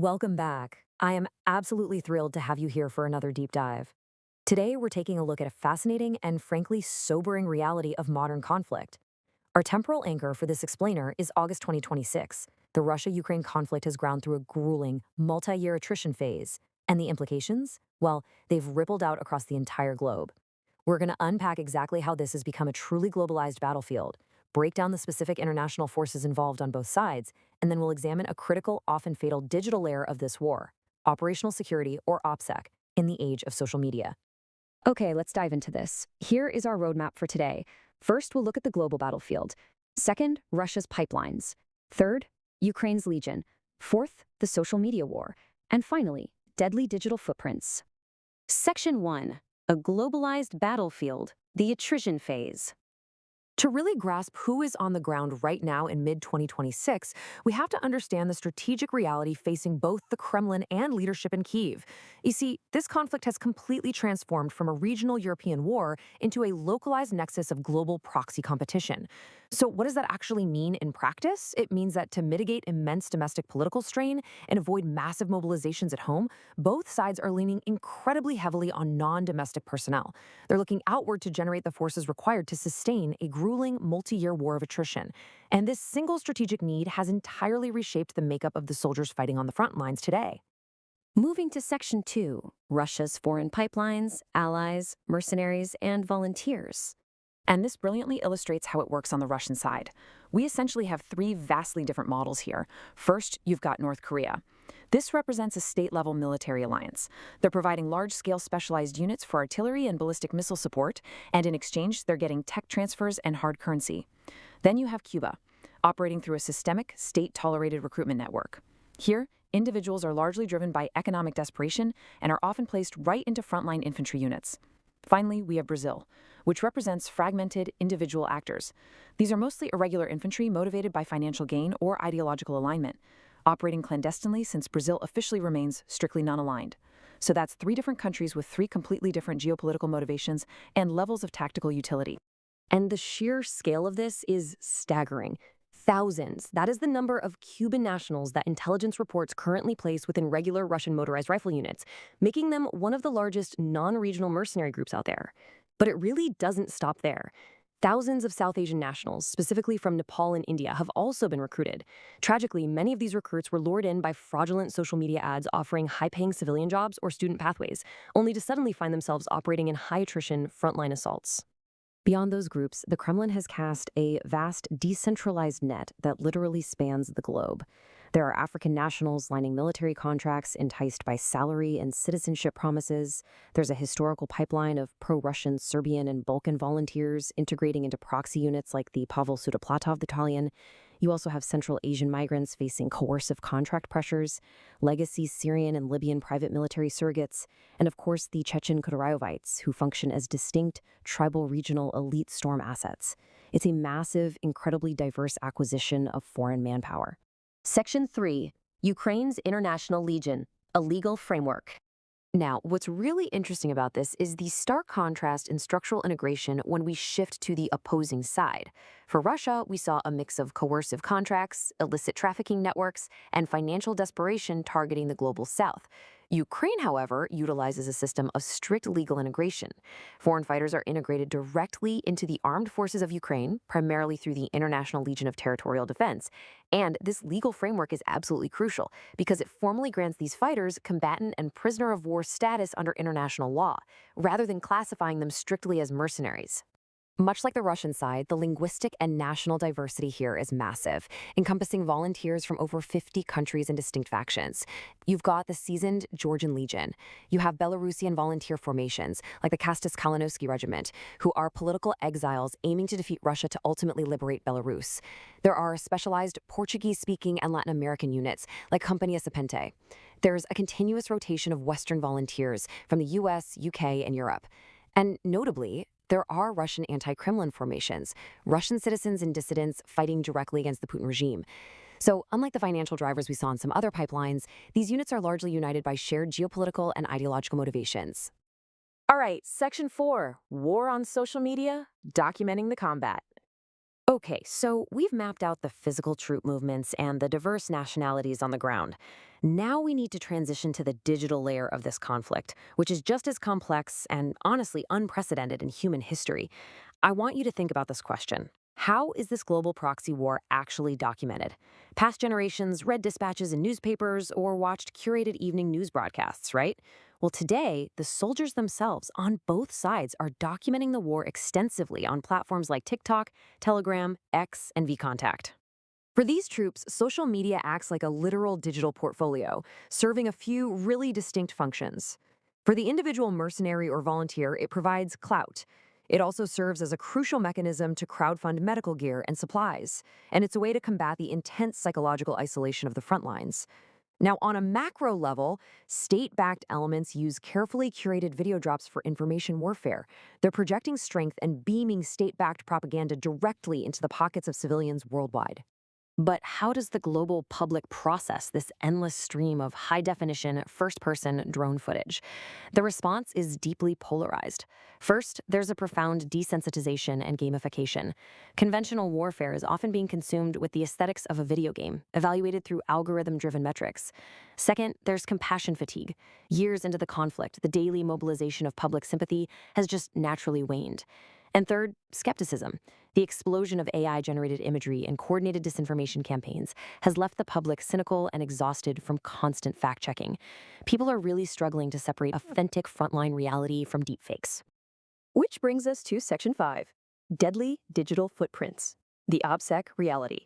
Welcome back. I am absolutely thrilled to have you here for another deep dive. Today, we're taking a look at a fascinating and frankly sobering reality of modern conflict. Our temporal anchor for this explainer is August 2026. The Russia Ukraine conflict has ground through a grueling, multi year attrition phase. And the implications? Well, they've rippled out across the entire globe. We're going to unpack exactly how this has become a truly globalized battlefield, break down the specific international forces involved on both sides, and then we'll examine a critical, often fatal digital layer of this war, operational security, or OPSEC, in the age of social media. Okay, let's dive into this. Here is our roadmap for today. First, we'll look at the global battlefield. Second, Russia's pipelines. Third, Ukraine's Legion. Fourth, the social media war. And finally, deadly digital footprints. Section 1. A globalized battlefield, the attrition phase. To really grasp who is on the ground right now in mid 2026, we have to understand the strategic reality facing both the Kremlin and leadership in Kyiv. You see, this conflict has completely transformed from a regional European war into a localized nexus of global proxy competition. So, what does that actually mean in practice? It means that to mitigate immense domestic political strain and avoid massive mobilizations at home, both sides are leaning incredibly heavily on non domestic personnel. They're looking outward to generate the forces required to sustain a grueling multi-year war of attrition. And this single strategic need has entirely reshaped the makeup of the soldiers fighting on the front lines today. Moving to Section 2. Russia's foreign pipelines, allies, mercenaries, and volunteers. And this brilliantly illustrates how it works on the Russian side. We essentially have three vastly different models here. First, you've got North Korea. This represents a state-level military alliance. They're providing large-scale specialized units for artillery and ballistic missile support, and in exchange, they're getting tech transfers and hard currency. Then you have Cuba, operating through a systemic, state-tolerated recruitment network. Here, individuals are largely driven by economic desperation and are often placed right into frontline infantry units. Finally, we have Brazil, which represents fragmented individual actors. These are mostly irregular infantry motivated by financial gain or ideological alignment, operating clandestinely since Brazil officially remains strictly non-aligned. So that's three different countries with three completely different geopolitical motivations and levels of tactical utility. And the sheer scale of this is staggering. Thousands. That is the number of Cuban nationals that intelligence reports currently place within regular Russian motorized rifle units, making them one of the largest non-regional mercenary groups out there. But it really doesn't stop there. Thousands of South Asian nationals, specifically from Nepal and India, have also been recruited. Tragically, many of these recruits were lured in by fraudulent social media ads offering high-paying civilian jobs or student pathways, only to suddenly find themselves operating in high-attrition frontline assaults. Beyond those groups, the Kremlin has cast a vast decentralized net that literally spans the globe. There are African nationals lining military contracts enticed by salary and citizenship promises. There's a historical pipeline of pro-Russian Serbian and Balkan volunteers integrating into proxy units like the Pavel Sudoplatov battalion. You also have Central Asian migrants facing coercive contract pressures, legacy Syrian and Libyan private military surrogates, and of course the Chechen Khudarayovites, who function as distinct tribal regional elite storm assets. It's a massive, incredibly diverse acquisition of foreign manpower. Section 3. Ukraine's International Legion, a legal framework. Now, what's really interesting about this is the stark contrast in structural integration when we shift to the opposing side. For Russia, we saw a mix of coercive contracts, illicit trafficking networks, and financial desperation targeting the global south. Ukraine, however, utilizes a system of strict legal integration. Foreign fighters are integrated directly into the armed forces of Ukraine, primarily through the International Legion of Territorial Defense. And this legal framework is absolutely crucial because it formally grants these fighters combatant and prisoner of war status under international law, rather than classifying them strictly as mercenaries. Much like the Russian side, the linguistic and national diversity here is massive, encompassing volunteers from over 50 countries and distinct factions. You've got the seasoned Georgian Legion. You have Belarusian volunteer formations, like the Kastis Kalinowski Regiment, who are political exiles aiming to defeat Russia to ultimately liberate Belarus. There are specialized Portuguese-speaking and Latin American units, like Companhia Serpente. There's a continuous rotation of Western volunteers from the US, UK, and Europe. And notably, there are Russian anti-Kremlin formations, Russian citizens and dissidents fighting directly against the Putin regime. So, unlike the financial drivers we saw in some other pipelines, these units are largely united by shared geopolitical and ideological motivations. All right, Section 4, War on Social Media, Documenting the Combat. Okay, so we've mapped out the physical troop movements and the diverse nationalities on the ground. Now we need to transition to the digital layer of this conflict, which is just as complex and honestly unprecedented in human history. I want you to think about this question. How is this global proxy war actually documented? Past generations read dispatches in newspapers or watched curated evening news broadcasts, right? Well, today, the soldiers themselves on both sides are documenting the war extensively on platforms like TikTok, Telegram, X, and VKontact. For these troops, social media acts like a literal digital portfolio, serving a few really distinct functions. For the individual mercenary or volunteer, it provides clout. It also serves as a crucial mechanism to crowdfund medical gear and supplies, and it's a way to combat the intense psychological isolation of the front lines. Now, on a macro level, state-backed elements use carefully curated video drops for information warfare. They're projecting strength and beaming state-backed propaganda directly into the pockets of civilians worldwide. But how does the global public process this endless stream of high-definition, first-person drone footage? The response is deeply polarized. First, there's a profound desensitization and gamification. Conventional warfare is often being consumed with the aesthetics of a video game, evaluated through algorithm-driven metrics. Second, there's compassion fatigue. Years into the conflict, the daily mobilization of public sympathy has just naturally waned. And third, skepticism. The explosion of AI-generated imagery and coordinated disinformation campaigns has left the public cynical and exhausted from constant fact-checking. People are really struggling to separate authentic frontline reality from deepfakes. Which brings us to Section 5, Deadly Digital Footprints, the OPSEC reality.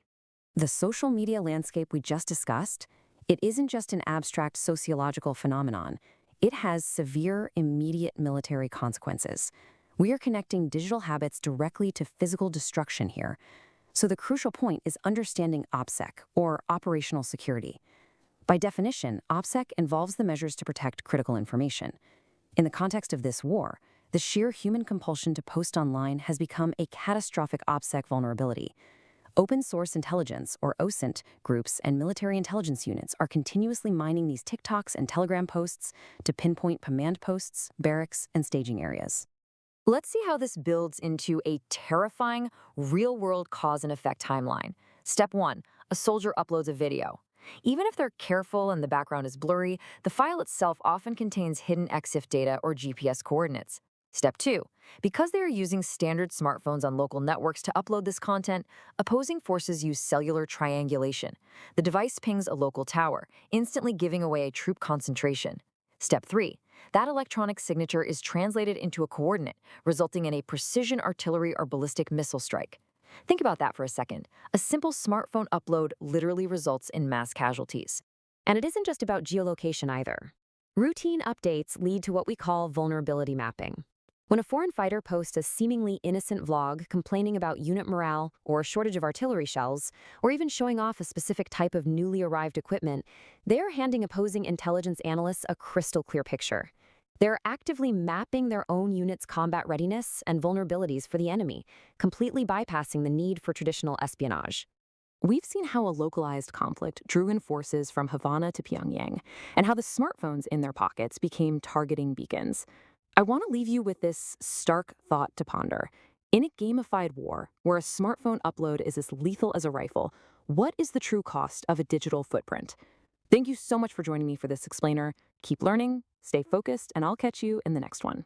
The social media landscape we just discussed, it isn't just an abstract sociological phenomenon. It has severe, immediate military consequences. We are connecting digital habits directly to physical destruction here. So the crucial point is understanding OPSEC, or operational security. By definition, OPSEC involves the measures to protect critical information. In the context of this war, the sheer human compulsion to post online has become a catastrophic OPSEC vulnerability. Open source intelligence, or OSINT, groups and military intelligence units are continuously mining these TikToks and Telegram posts to pinpoint command posts, barracks, and staging areas. Let's see how this builds into a terrifying, real-world cause and effect timeline. Step 1, a soldier uploads a video. Even if they're careful and the background is blurry, the file itself often contains hidden EXIF data or GPS coordinates. Step 2, because they are using standard smartphones on local networks to upload this content, opposing forces use cellular triangulation. The device pings a local tower, instantly giving away a troop concentration. Step 3, that electronic signature is translated into a coordinate, resulting in a precision artillery or ballistic missile strike. Think about that for a second. A simple smartphone upload literally results in mass casualties. And it isn't just about geolocation either. Routine updates lead to what we call vulnerability mapping. When a foreign fighter posts a seemingly innocent vlog complaining about unit morale or a shortage of artillery shells, or even showing off a specific type of newly arrived equipment, they are handing opposing intelligence analysts a crystal clear picture. They're actively mapping their own unit's combat readiness and vulnerabilities for the enemy, completely bypassing the need for traditional espionage. We've seen how a localized conflict drew in forces from Havana to Pyongyang, and how the smartphones in their pockets became targeting beacons. I want to leave you with this stark thought to ponder. In a gamified war, where a smartphone upload is as lethal as a rifle, what is the true cost of a digital footprint? Thank you so much for joining me for this explainer. Keep learning, stay focused, and I'll catch you in the next one.